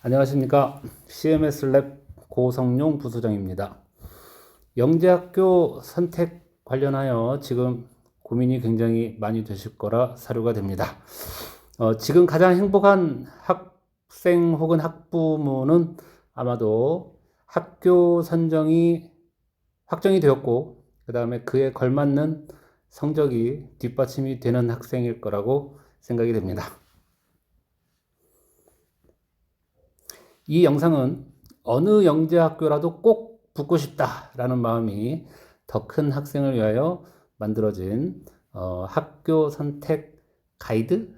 안녕하십니까. CMS랩 고성용 부소장입니다. 영재학교 선택 관련하여 지금 고민이 굉장히 많이 되실 거라 사료가 됩니다. 지금 가장 행복한 학생 혹은 학부모는 아마도 학교 선정이 확정이 되었고, 그 다음에 그에 걸맞는 성적이 뒷받침이 되는 학생일 거라고 생각이 됩니다. 이 영상은 어느 영재학교라도 꼭 붙고 싶다라는 마음이 더 큰 학생을 위하여 만들어진 학교 선택 가이드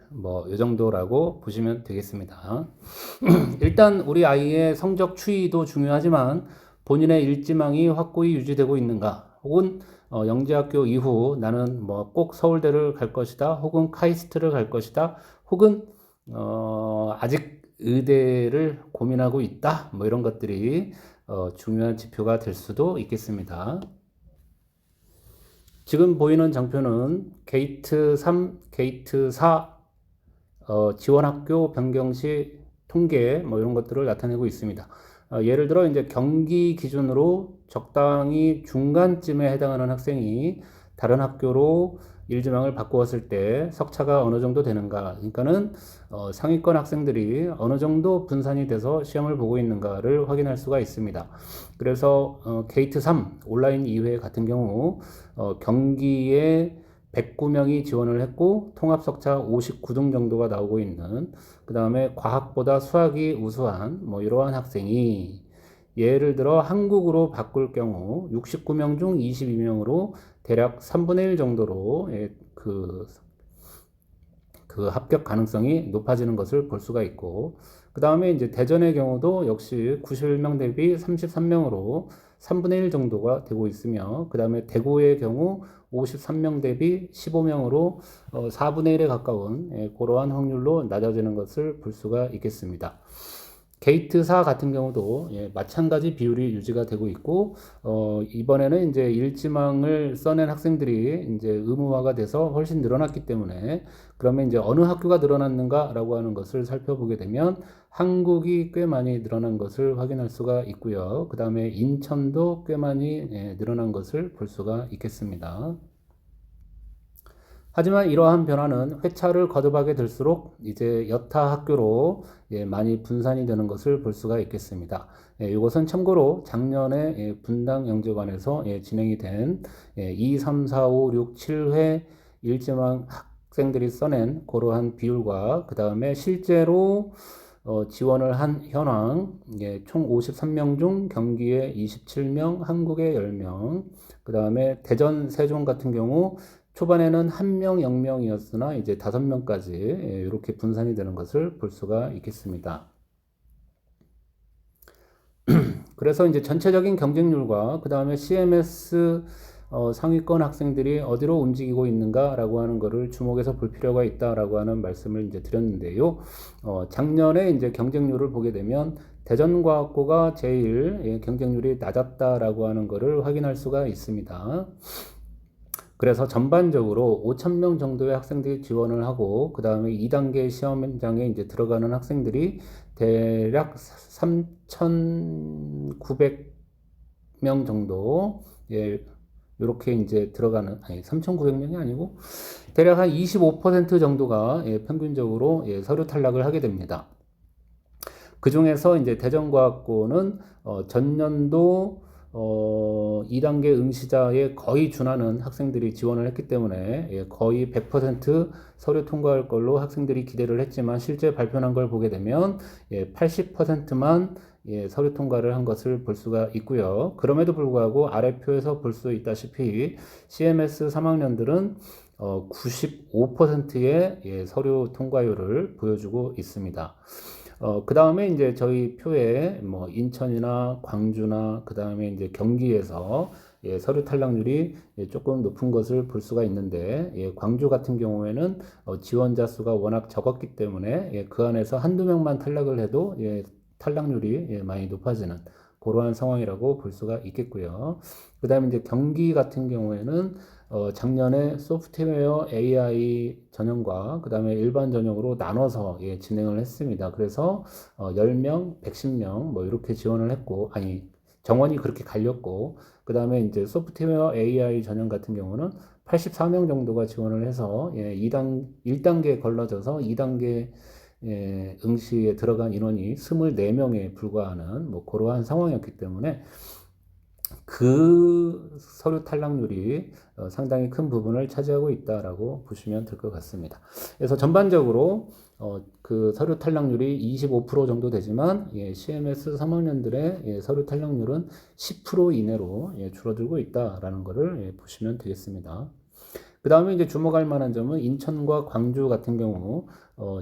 이 정도라고 보시면 되겠습니다. 일단 우리 아이의 성적 추이도 중요하지만 본인의 일지망이 확고히 유지되고 있는가, 혹은 영재학교 이후 나는 꼭 서울대를 갈 것이다, 혹은 카이스트를 갈 것이다, 혹은 아직 의대를 고민하고 있다, 이런 것들이 중요한 지표가 될 수도 있겠습니다. 지금 보이는 장표는 게이트 3, 게이트 4 지원학교 변경 시 통계 이런 것들을 나타내고 있습니다. 예를 들어 이제 경기 기준으로 적당히 중간쯤에 해당하는 학생이 다른 학교로 일지망을 바꾸었을 때 석차가 어느 정도 되는가, 그러니까는 상위권 학생들이 어느 정도 분산이 돼서 시험을 보고 있는가를 확인할 수가 있습니다. 그래서 게이트 3 온라인 2회 같은 경우 경기에 109명이 지원을 했고 통합 석차 59등 정도가 나오고 있는, 그 다음에 과학보다 수학이 우수한 이러한 학생이 예를 들어 한국으로 바꿀 경우 69명 중 22명으로 대략 3분의 1 정도로 그 합격 가능성이 높아지는 것을 볼 수가 있고, 그 다음에 이제 대전의 경우도 역시 91명 대비 33명으로 3분의 1 정도가 되고 있으며, 그 다음에 대구의 경우 53명 대비 15명으로 4분의 1에 가까운 그러한 확률로 낮아지는 것을 볼 수가 있겠습니다. 게이트 4 같은 경우도 마찬가지 비율이 유지가 되고 있고, 이번에는 이제 일지망을 써낸 학생들이 이제 의무화가 돼서 훨씬 늘어났기 때문에, 그러면 이제 어느 학교가 늘어났는가라고 하는 것을 살펴보게 되면 한국이 꽤 많이 늘어난 것을 확인할 수가 있고요. 그 다음에 인천도 꽤 많이 늘어난 것을 볼 수가 있겠습니다. 하지만 이러한 변화는 회차를 거듭하게 될수록 이제 여타 학교로 많이 분산이 되는 것을 볼 수가 있겠습니다. 이것은 참고로 작년에 분당 영재관에서 진행이 된 2, 3, 4, 5, 6, 7회 일지망 학생들이 써낸 그러한 비율과, 그 다음에 실제로 지원을 한 현황, 총 53명 중 경기에 27명, 한국에 10명, 그 다음에 대전, 세종 같은 경우 초반에는 1명, 0명이었으나 이제 5명까지 이렇게 분산이 되는 것을 볼 수가 있겠습니다. 그래서 이제 전체적인 경쟁률과 그 다음에 CMS 상위권 학생들이 어디로 움직이고 있는가라고 하는 것을 주목해서 볼 필요가 있다라고 하는 말씀을 이제 드렸는데요. 작년에 이제 경쟁률을 보게 되면 대전과학고가 제일 경쟁률이 낮았다라고 하는 것을 확인할 수가 있습니다. 그래서 전반적으로 5,000명 정도의 학생들이 지원을 하고, 그 다음에 2단계 시험장에 이제 들어가는 학생들이 대략 3,900명 정도, 이렇게 이제 들어가는, 아니, 3,900명이 아니고, 대략 한 25% 정도가 평균적으로 서류 탈락을 하게 됩니다. 그 중에서 이제 대전과학고는 전년도 2단계 응시자에 거의 준하는 학생들이 지원을 했기 때문에 거의 100% 서류 통과할 걸로 학생들이 기대를 했지만 실제 발표한 걸 보게 되면 80%만 서류 통과를 한 것을 볼 수가 있고요. 그럼에도 불구하고 아래 표에서 볼 수 있다시피 CMS 3학년들은 95%의 서류 통과율을 보여주고 있습니다. 그 다음에 이제 저희 표에 인천이나 광주나 그 다음에 이제 경기에서 서류 탈락률이 조금 높은 것을 볼 수가 있는데, 광주 같은 경우에는 지원자 수가 워낙 적었기 때문에 그 안에서 한두 명만 탈락을 해도 탈락률이 많이 높아지는 그러한 상황이라고 볼 수가 있겠고요. 그 다음에 이제 경기 같은 경우에는 작년에 소프트웨어 AI 전형과 그 다음에 일반 전형으로 나눠서 진행을 했습니다. 그래서 10명, 110명 뭐 이렇게 지원을 했고, 아니, 정원이 그렇게 갈렸고, 그 다음에 이제 소프트웨어 AI 전형 같은 경우는 84명 정도가 지원을 해서 1단계에 걸러져서 2단계 응시에 들어간 인원이 24명에 불과하는 뭐 그러한 상황이었기 때문에 그 서류 탈락률이 상당히 큰 부분을 차지하고 있다라고 보시면 될 것 같습니다. 그래서 전반적으로 그 서류 탈락률이 25% 정도 되지만 CMS 3학년들의 서류 탈락률은 10% 이내로 줄어들고 있다라는 것을 보시면 되겠습니다. 그 다음에 이제 주목할 만한 점은 인천과 광주 같은 경우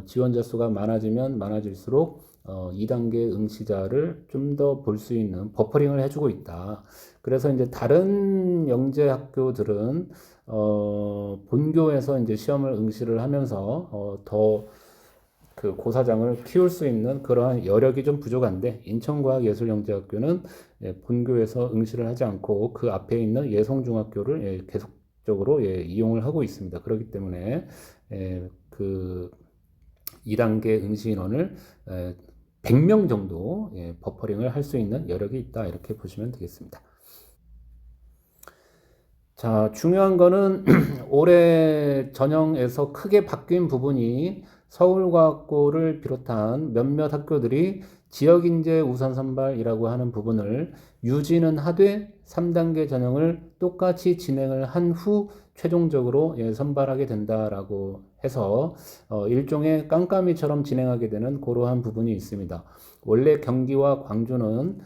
지원자 수가 많아지면 많아질수록 2단계 응시자를 좀 더 볼 수 있는 버퍼링을 해주고 있다. 그래서 이제 다른 영재 학교들은 본교에서 이제 시험을 응시를 하면서 더 그 고사장을 키울 수 있는 그러한 여력이 좀 부족한데 인천과학예술영재학교는 본교에서 응시를 하지 않고 그 앞에 있는 예성중학교를 계속적으로 이용을 하고 있습니다. 그렇기 때문에 그 2단계 응시 인원을 100명 정도 버퍼링을 할 수 있는 여력이 있다 이렇게 보시면 되겠습니다. 자, 중요한 거는 올해 전형에서 크게 바뀐 부분이 서울과학고를 비롯한 몇몇 학교들이 지역인재 우선 선발이라고 하는 부분을 유지는 하되 3단계 전형을 똑같이 진행을 한 후 최종적으로 선발하게 된다라고 해서 일종의 깜깜이처럼 진행하게 되는 그러한 부분이 있습니다. 원래 경기와 광주는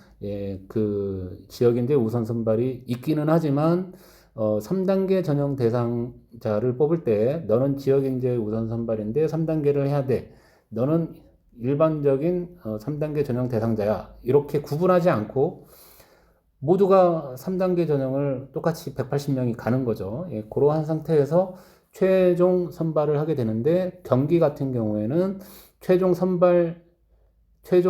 그 지역인재 우선 선발이 있기는 하지만 3단계 전형 대상자를 뽑을 때 너는 지역인재 우선 선발인데 3단계를 해야 돼. 너는 일반적인 3단계 전형 대상자야. 이렇게 구분하지 않고 모두가 3단계 전형을 똑같이 180명이 가는 거죠. 그러한 상태에서 최종 선발을 하게 되는데 경기 같은 경우에는 최종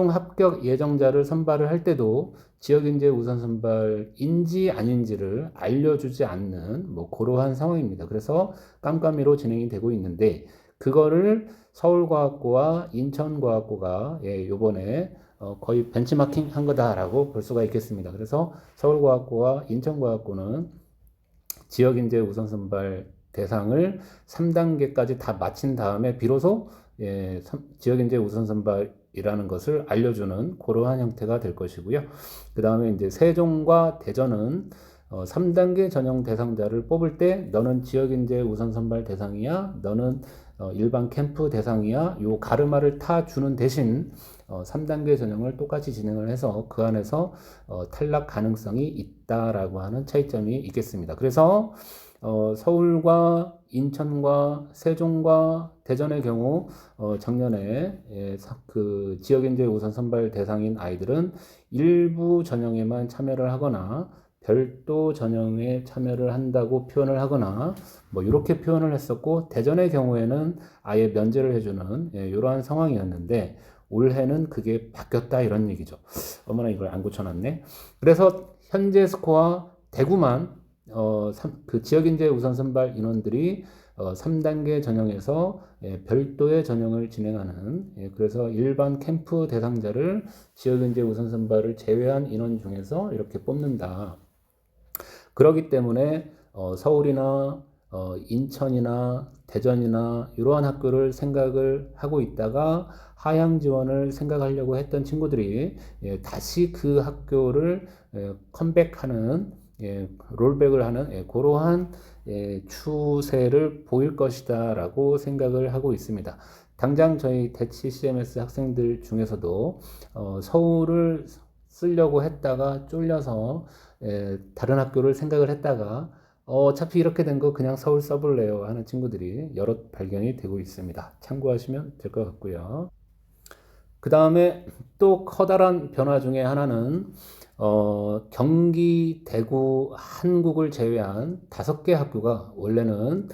합격 예정자를 선발을 할 때도 지역인재 우선 선발인지 아닌지를 알려주지 않는 뭐 그러한 상황입니다. 그래서 깜깜이로 진행이 되고 있는데 그거를 서울과학고와 인천과학고가 요번에 거의 벤치마킹 한 거다라고 볼 수가 있겠습니다. 그래서 서울과학고와 인천과학고는 지역인재 우선 선발 대상을 3단계까지 다 마친 다음에 비로소 지역인재 우선 선발이라는 것을 알려주는 그러한 형태가 될 것이고요. 그 다음에 이제 세종과 대전은 3단계 전형 대상자를 뽑을 때 너는 지역인재 우선 선발 대상이야, 너는 일반 캠프 대상이야, 요 가르마를 타 주는 대신 3단계 전형을 똑같이 진행을 해서 그 안에서 탈락 가능성이 있다라고 하는 차이점이 있겠습니다. 그래서 서울과 인천과 세종과 대전의 경우 작년에 그 지역인재 우선 선발 대상인 아이들은 일부 전형에만 참여를 하거나 별도 전형에 참여를 한다고 표현을 하거나 뭐 이렇게 표현을 했었고 대전의 경우에는 아예 면제를 해주는 이러한 상황이었는데 올해는 그게 바뀌었다 이런 얘기죠. 어머나 이걸 안 고쳐놨네. 그래서 현재 스코어 대구만 그 지역인재 우선 선발 인원들이 3단계 전형에서 별도의 전형을 진행하는 그래서 일반 캠프 대상자를 지역인재 우선 선발을 제외한 인원 중에서 이렇게 뽑는다. 그렇기 때문에 서울이나 인천이나 대전이나 이러한 학교를 생각을 하고 있다가 하향 지원을 생각하려고 했던 친구들이 다시 그 학교를 컴백하는 롤백을 하는 그러한 추세를 보일 것이다 라고 생각을 하고 있습니다. 당장 저희 대치 CMS 학생들 중에서도 서울을 쓰려고 했다가 쫄려서 다른 학교를 생각을 했다가 어차피 이렇게 된 거 그냥 서울 써볼래요 하는 친구들이 여럿 발견이 되고 있습니다. 참고하시면 될 것 같고요. 그 다음에 또 커다란 변화 중에 하나는 경기, 대구, 한국을 제외한 5개 학교가 원래는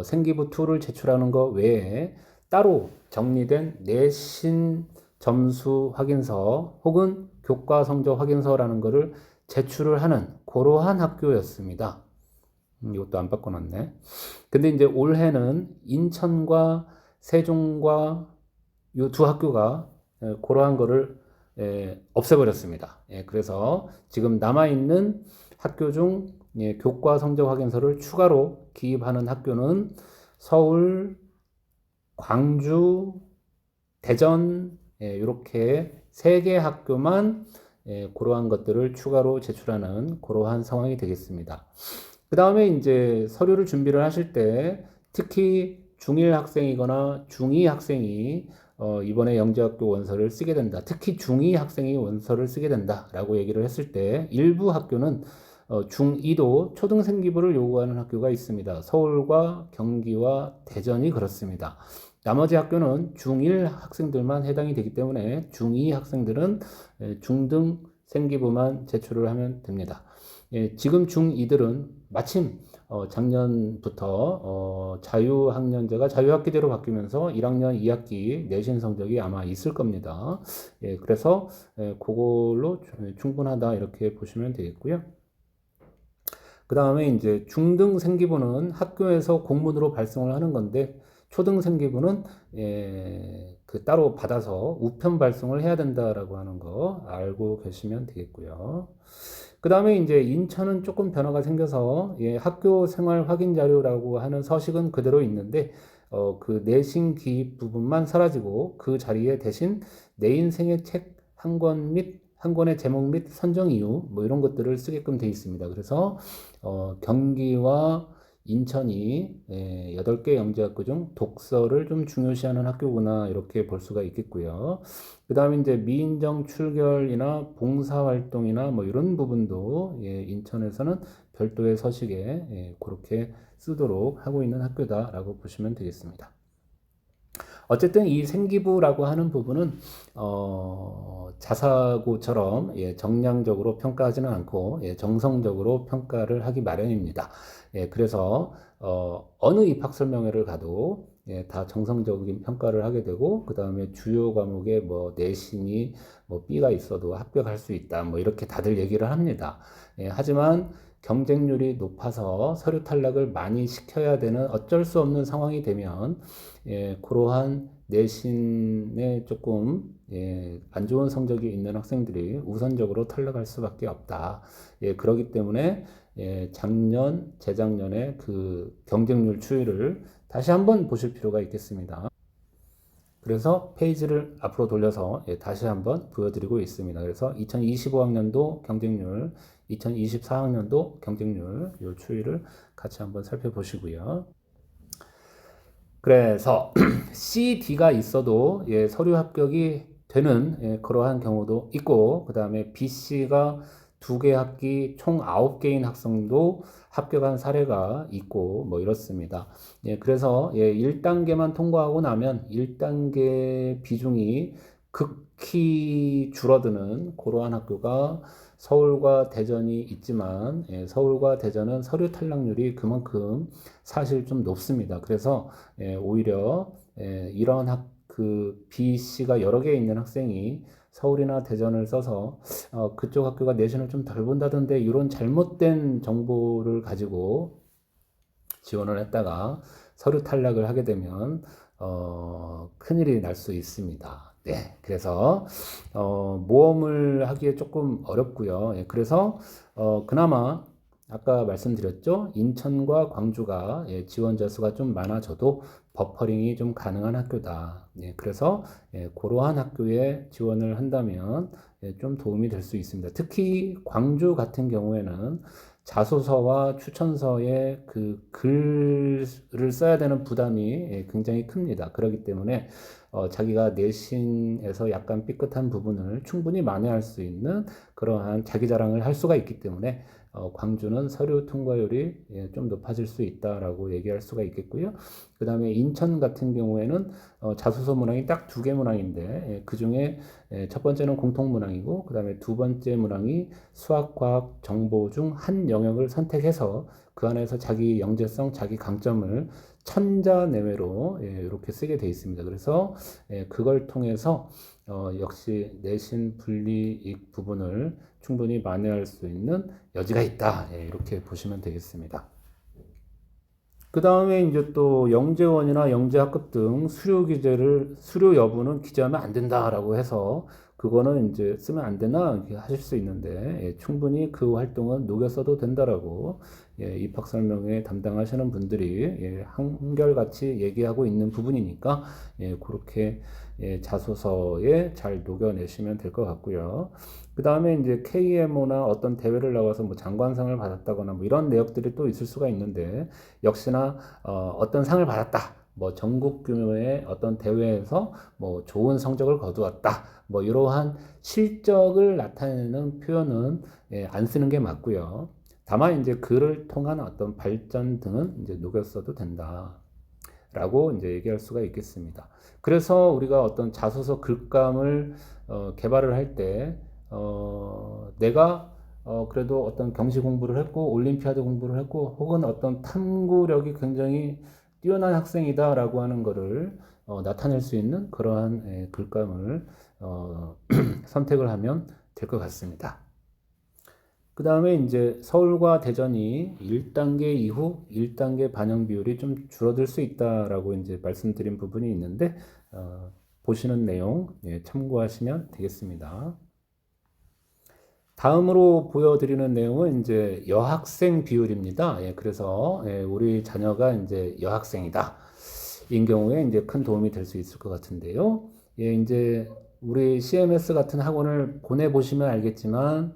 생기부 2를 제출하는 것 외에 따로 정리된 내신 점수 확인서 혹은 교과 성적 확인서라는 거를 제출을 하는 그러한 학교였습니다. 이것도 안 바꿔놨네. 근데 이제 올해는 인천과 세종과 이 두 학교가 그러한 거를 없애버렸습니다. 그래서 지금 남아있는 학교 중 교과 성적 확인서를 추가로 기입하는 학교는 서울, 광주, 대전 이렇게 세 개 학교만 그러한 것들을 추가로 제출하는 그러한 상황이 되겠습니다. 그 다음에 이제 서류를 준비를 하실 때 특히 중1 학생이거나 중2 학생이 이번에 영재학교 원서를 쓰게 된다. 특히 중2 학생이 원서를 쓰게 된다라고 얘기를 했을 때 일부 학교는 중2도 초등생 기부를 요구하는 학교가 있습니다. 서울과 경기와 대전이 그렇습니다. 나머지 학교는 중1 학생들만 해당이 되기 때문에 중2 학생들은 중등 생기부만 제출을 하면 됩니다. 지금 중2들은 마침 작년부터 자유학년제가 자유학기제로 바뀌면서 1학년 2학기 내신 성적이 아마 있을 겁니다. 그래서 그걸로 충분하다 이렇게 보시면 되겠고요. 그 다음에 이제 중등 생기부는 학교에서 공문으로 발송을 하는 건데 초등 생기부는 따로 받아서 우편 발송을 해야 된다라고 하는 거 알고 계시면 되겠고요. 그 다음에 이제 인천은 조금 변화가 생겨서 학교 생활 확인 자료라고 하는 서식은 그대로 있는데 그 내신 기입 부분만 사라지고 그 자리에 대신 내 인생의 책 한 권 및 한 권의 제목 및 선정 이유 뭐 이런 것들을 쓰게끔 되어 있습니다. 그래서 경기와 인천이 8개 영재학교 중 독서를 좀 중요시하는 학교구나 이렇게 볼 수가 있겠고요. 그 다음에 이제 미인정 출결이나 봉사활동이나 뭐 이런 부분도 인천에서는 별도의 서식에 그렇게 쓰도록 하고 있는 학교다라고 보시면 되겠습니다. 어쨌든 이 생기부라고 하는 부분은 자사고처럼 정량적으로 평가하지는 않고 정성적으로 평가를 하기 마련입니다. 그래서 어느 입학 설명회를 가도 다 정성적인 평가를 하게 되고 그 다음에 주요 과목에 뭐 내신이 뭐 B가 있어도 합격할 수 있다 뭐 이렇게 다들 얘기를 합니다. 하지만 경쟁률이 높아서 서류 탈락을 많이 시켜야 되는 어쩔 수 없는 상황이 되면 그러한 내신에 조금 안 좋은 성적이 있는 학생들이 우선적으로 탈락할 수밖에 없다. 그렇기 때문에 작년, 재작년에 그 경쟁률 추이를 다시 한번 보실 필요가 있겠습니다. 그래서 페이지를 앞으로 돌려서 다시 한번 보여드리고 있습니다. 그래서 2025학년도 경쟁률, 2024학년도 경쟁률 이 추이를 같이 한번 살펴보시고요. 그래서 C, D가 있어도 서류 합격이 되는 그러한 경우도 있고 그 다음에 B, C가 2개 학기 총 9개인 학생도 합격한 사례가 있고 뭐 이렇습니다. 그래서 1단계만 통과하고 나면 1단계 비중이 극히 줄어드는 그러한 학교가 서울과 대전이 있지만 서울과 대전은 서류 탈락률이 그만큼 사실 좀 높습니다. 그래서 오히려 이런 그 B, C가 여러 개 있는 학생이 서울이나 대전을 써서 그쪽 학교가 내신을 좀 덜 본다던데 이런 잘못된 정보를 가지고 지원을 했다가 서류 탈락을 하게 되면 큰일이 날 수 있습니다. 네, 그래서 모험을 하기에 조금 어렵고요. 그래서 그나마 아까 말씀드렸죠. 인천과 광주가 지원자 수가 좀 많아져도 버퍼링이 좀 가능한 학교다. 그래서 그러한 학교에 지원을 한다면 좀 도움이 될 수 있습니다. 특히 광주 같은 경우에는 자소서와 추천서에 그 글을 써야 되는 부담이 굉장히 큽니다. 그렇기 때문에 자기가 내신에서 약간 삐끗한 부분을 충분히 만회할 수 있는 그러한 자기 자랑을 할 수가 있기 때문에 광주는 서류 통과율이 좀 높아질 수 있다라고 얘기할 수가 있겠고요. 그 다음에 인천 같은 경우에는 자소서 문항이 딱 2개 문항인데 그 중에 첫 번째는 공통 문항이고 그 다음에 두 번째 문항이 수학, 과학, 정보 중 한 영역을 선택해서 그 안에서 자기 영재성, 자기 강점을 천자 내외로 이렇게 쓰게 되어 있습니다. 그래서 그걸 통해서 역시 내신 불이익 부분을 충분히 만회할 수 있는 여지가 있다. 이렇게 보시면 되겠습니다. 그 다음에 이제 또 영재원이나 영재학급 등 수료 여부는 기재하면 안 된다라고 해서 그거는 이제 쓰면 안 되나 이렇게 하실 수 있는데 충분히 그 활동은 녹여 써도 된다라고 입학 설명회 담당하시는 분들이 한결같이 얘기하고 있는 부분이니까 그렇게 자소서에 잘 녹여내시면 될 것 같고요. 그 다음에 이제 KMO나 어떤 대회를 나가서 뭐 장관상을 받았다거나 뭐 이런 내역들이 또 있을 수가 있는데 역시나 어떤 상을 받았다. 뭐 전국 규모의 어떤 대회에서 뭐 좋은 성적을 거두었다. 뭐 이러한 실적을 나타내는 표현은 안 쓰는 게 맞고요. 다만 이제 그를 통한 어떤 발전 등은 이제 녹여 써도 된다라고 이제 얘기할 수가 있겠습니다. 그래서 우리가 어떤 자소서 글감을 개발을 할 때 내가 그래도 어떤 경시 공부를 했고 올림피아드 공부를 했고 혹은 어떤 탐구력이 굉장히 뛰어난 학생이다라고 하는 것을 나타낼 수 있는 그러한 글감을 선택을 하면 될 것 같습니다. 그 다음에 이제 서울과 대전이 1단계 이후 1단계 반영 비율이 좀 줄어들 수 있다라고 이제 말씀드린 부분이 있는데 보시는 내용 참고하시면 되겠습니다. 다음으로 보여드리는 내용은 이제 여학생 비율입니다. 그래서 우리 자녀가 이제 여학생이다. 인 경우에 이제 큰 도움이 될 수 있을 것 같은데요. 이제 우리 CMS 같은 학원을 보내보시면 알겠지만,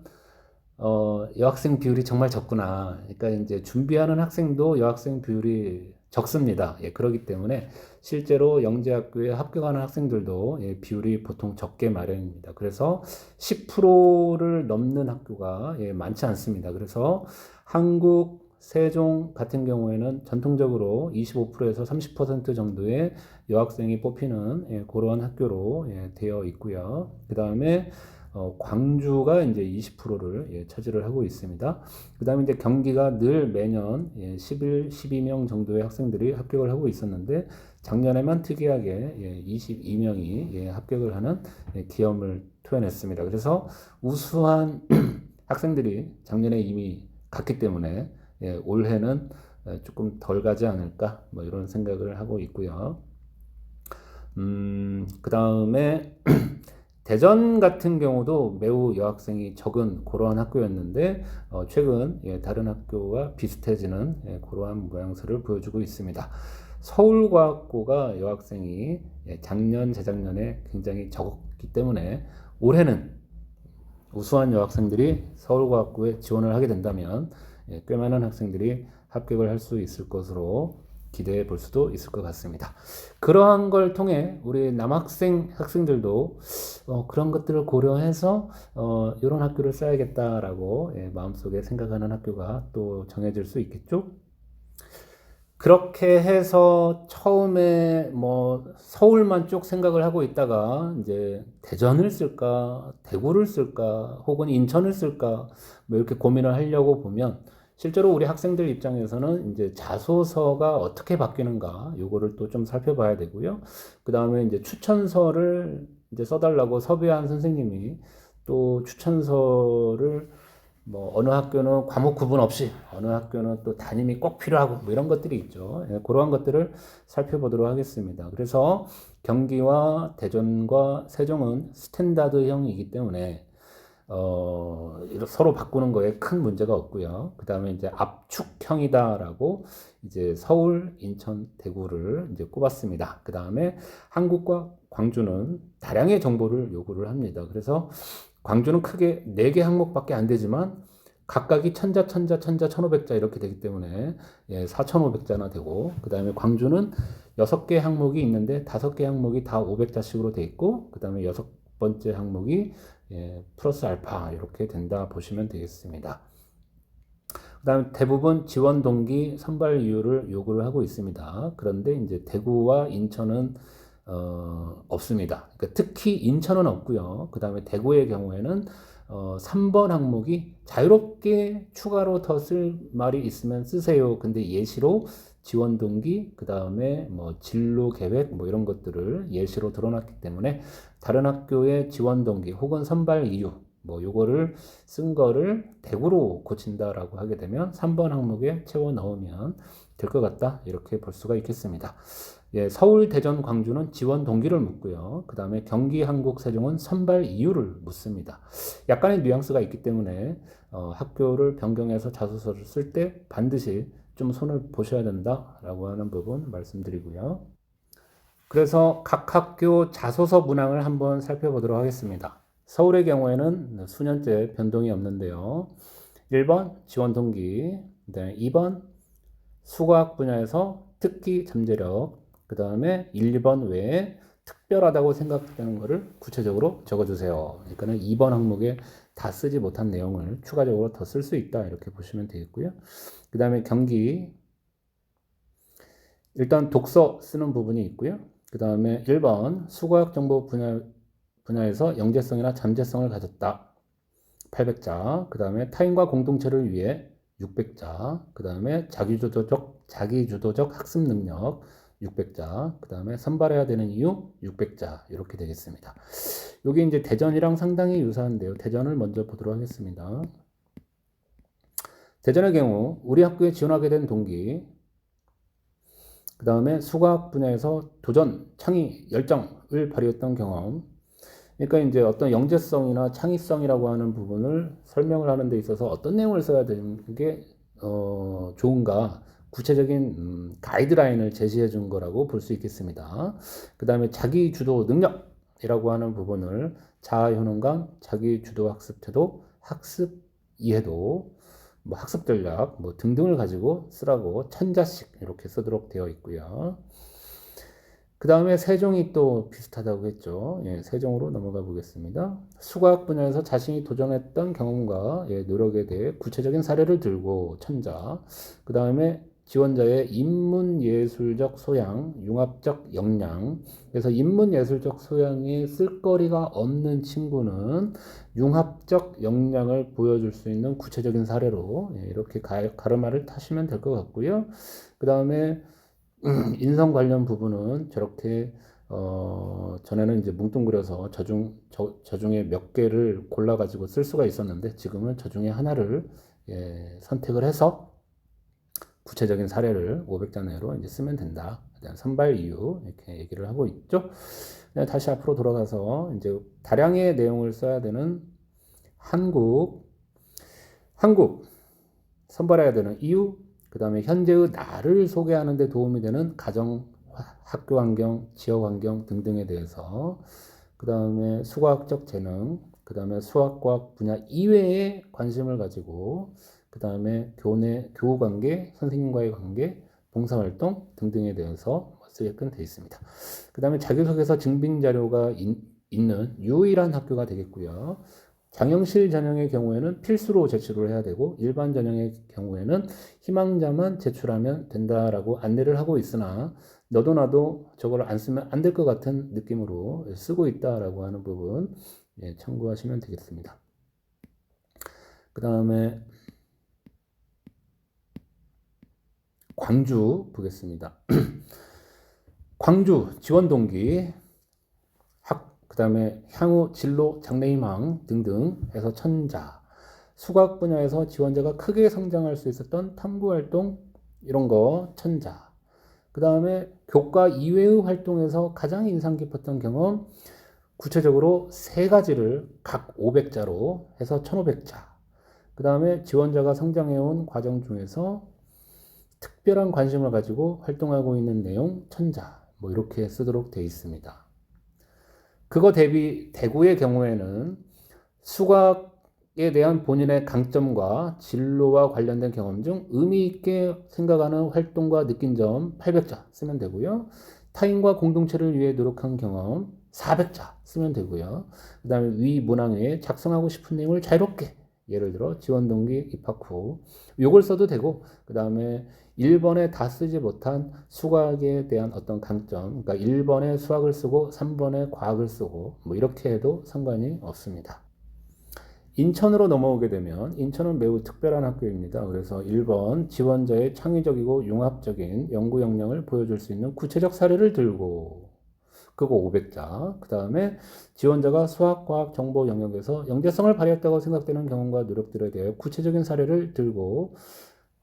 여학생 비율이 정말 적구나. 그러니까 이제 준비하는 학생도 여학생 비율이 적습니다. 그렇기 때문에 실제로 영재학교에 합격하는 학생들도 비율이 보통 적게 마련입니다. 그래서 10%를 넘는 학교가 많지 않습니다. 그래서 한국 세종 같은 경우에는 전통적으로 25%에서 30% 정도의 여학생이 뽑히는 그러한 학교로 되어 있고요. 그 다음에 광주가 이제 20%를 차지를 하고 있습니다. 그 다음에 이제 경기가 늘 매년 11, 12명 정도의 학생들이 합격을 하고 있었는데 작년에만 특이하게 22명이 합격을 하는 기염을 토해냈습니다. 그래서 우수한 학생들이 작년에 이미 갔기 때문에 올해는 조금 덜 가지 않을까 뭐 이런 생각을 하고 있고요. 그 다음에 대전 같은 경우도 매우 여학생이 적은 그러한 학교였는데 최근 다른 학교와 비슷해지는 그러한 모양새를 보여주고 있습니다. 서울과학고가 여학생이 작년, 재작년에 굉장히 적었기 때문에 올해는 우수한 여학생들이 서울과학고에 지원을 하게 된다면 꽤 많은 학생들이 합격을 할 수 있을 것으로 기대해 볼 수도 있을 것 같습니다. 그러한 걸 통해 우리 학생들도 그런 것들을 고려해서 이런 학교를 써야겠다라고 마음속에 생각하는 학교가 또 정해질 수 있겠죠. 그렇게 해서 처음에 뭐 서울만 쭉 생각을 하고 있다가 이제 대전을 쓸까, 대구를 쓸까, 혹은 인천을 쓸까 뭐 이렇게 고민을 하려고 보면 실제로 우리 학생들 입장에서는 이제 자소서가 어떻게 바뀌는가 요거를 또 좀 살펴봐야 되고요. 그 다음에 이제 추천서를 이제 써달라고 섭외한 선생님이 또 추천서를 뭐 어느 학교는 과목 구분 없이 어느 학교는 또 담임이 꼭 필요하고 뭐 이런 것들이 있죠. 그러한 것들을 살펴보도록 하겠습니다. 그래서 경기와 대전과 세종은 스탠다드형이기 때문에 서로 바꾸는 거에 큰 문제가 없고요. 그 다음에 이제 압축형이다라고 이제 서울, 인천, 대구를 이제 꼽았습니다. 그 다음에 한국과 광주는 다량의 정보를 요구를 합니다. 그래서 광주는 크게 4개 항목밖에 안 되지만 각각이 1500자 이렇게 되기 때문에 4500자나 되고 그 다음에 광주는 6개 항목이 있는데 5개 항목이 다 500자씩으로 돼 있고 그 다음에 6번째 항목이 플러스 알파 이렇게 된다 보시면 되겠습니다. 그 다음에 대부분 지원 동기 선발 이유를 요구를 하고 있습니다. 그런데 이제 대구와 인천은 없습니다. 그러니까 특히 인천은 없고요. 그 다음에 대구의 경우에는 3번 항목이 자유롭게 추가로 더 쓸 말이 있으면 쓰세요. 근데 예시로 지원 동기, 그 다음에 뭐 진로 계획 뭐 이런 것들을 예시로 들어놨기 때문에 다른 학교의 지원 동기 혹은 선발 이유 뭐 요거를 쓴 거를 대구로 고친다라고 하게 되면 3번 항목에 채워 넣으면 될 것 같다 이렇게 볼 수가 있겠습니다. 예, 서울, 대전, 광주는 지원 동기를 묻고요. 그 다음에 경기, 한국, 세종은 선발 이유를 묻습니다. 약간의 뉘앙스가 있기 때문에 학교를 변경해서 자소서를 쓸 때 반드시 좀 손을 보셔야 된다라고 하는 부분 말씀드리고요. 그래서 각 학교 자소서 문항을 한번 살펴보도록 하겠습니다. 서울의 경우에는 수년째 변동이 없는데요. 1번 지원 동기, 그다음에 2번 수과학 분야에서 특기 잠재력, 그 다음에 1, 2번 외에 특별하다고 생각되는 것을 구체적으로 적어주세요. 그러니까 2번 항목에 다 쓰지 못한 내용을 추가적으로 더 쓸 수 있다 이렇게 보시면 되겠고요. 그 다음에 경기, 일단 독서 쓰는 부분이 있고요. 그 다음에 1번 수과학 정보 분야에서 영재성이나 잠재성을 가졌다. 800자. 그 다음에 타인과 공동체를 위해 600자. 그 다음에 자기주도적 학습 능력 600자. 그 다음에 선발해야 되는 이유 600자. 이렇게 되겠습니다. 여기 이제 대전이랑 상당히 유사한데요. 대전을 먼저 보도록 하겠습니다. 대전의 경우 우리 학교에 지원하게 된 동기, 그 다음에 수과학 분야에서 도전, 창의, 열정을 발휘했던 경험. 그러니까 이제 어떤 영재성이나 창의성이라고 하는 부분을 설명을 하는 데 있어서 어떤 내용을 써야 되는 게 좋은가 구체적인 가이드라인을 제시해 준 거라고 볼 수 있겠습니다. 그 다음에 자기 주도 능력이라고 하는 부분을 자아 효능감, 자기 주도 학습 태도, 학습 이해도, 뭐 학습 전략 뭐 등등을 가지고 쓰라고 1000자씩 이렇게 쓰도록 되어 있고요. 그 다음에 세종이 또 비슷하다고 했죠. 예, 세종으로 넘어가 보겠습니다. 수과학 분야에서 자신이 도전했던 경험과 노력에 대해 구체적인 사례를 들고 1000자. 그 다음에 지원자의 인문예술적 소양, 융합적 역량. 그래서 인문예술적 소양에 쓸거리가 없는 친구는 융합적 역량을 보여줄 수 있는 구체적인 사례로 이렇게 가르마를 타시면 될 것 같고요. 그 다음에 인성 관련 부분은 저렇게 전에는 이제 뭉뚱그려서 저중에 몇 개를 골라 가지고 쓸 수가 있었는데 지금은 저중에 하나를 선택을 해서 구체적인 사례를 500자 내로 이제 쓰면 된다. 선발 이유 이렇게 얘기를 하고 있죠. 다시 앞으로 돌아가서 이제 다량의 내용을 써야 되는 한국 선발해야 되는 이유, 그 다음에 현재의 나를 소개하는 데 도움이 되는 가정, 학교 환경, 지역 환경 등등에 대해서, 그 다음에 수과학적 재능, 그 다음에 수학과학 분야 이외에 관심을 가지고, 그 다음에 교우 관계, 선생님과의 관계, 봉사활동 등등에 대해서 쓰게끔 되어 있습니다. 그 다음에 자기소개서 증빙 자료가 있는 유일한 학교가 되겠고요. 장영실 전형의 경우에는 필수로 제출을 해야 되고 일반 전형의 경우에는 희망자만 제출하면 된다라고 안내를 하고 있으나 너도 나도 저걸 안 쓰면 안 될 것 같은 느낌으로 쓰고 있다라고 하는 부분 참고하시면 되겠습니다. 그 다음에 광주 보겠습니다. 광주 지원 동기 그 다음에 향후 진로 장래희망 등등 해서 1000자. 수학 분야에서 지원자가 크게 성장할 수 있었던 탐구활동 이런 거 1000자. 그 다음에 교과 이외의 활동에서 가장 인상 깊었던 경험 구체적으로 3가지를 각 500자로 해서 1500자. 그 다음에 지원자가 성장해온 과정 중에서 특별한 관심을 가지고 활동하고 있는 내용 1000자. 뭐 이렇게 쓰도록 되어 있습니다. 그거 대비 대구의 경우에는 수학에 대한 본인의 강점과 진로와 관련된 경험 중 의미 있게 생각하는 활동과 느낀 점 800자 쓰면 되고요. 타인과 공동체를 위해 노력한 경험 400자 쓰면 되고요. 그 다음에 위 문항에 작성하고 싶은 내용을 자유롭게 예를 들어 지원 동기 입학 후 요걸 써도 되고 그 다음에 1번에 다 쓰지 못한 수학에 대한 어떤 강점, 그러니까 1번에 수학을 쓰고 3번에 과학을 쓰고 뭐 이렇게 해도 상관이 없습니다. 인천으로 넘어오게 되면 인천은 매우 특별한 학교입니다. 그래서 1번 지원자의 창의적이고 융합적인 연구 역량을 보여줄 수 있는 구체적 사례를 들고 그거 500자. 그 다음에 지원자가 수학, 과학, 정보 영역에서 영재성을 발휘했다고 생각되는 경험과 노력들에 대해 구체적인 사례를 들고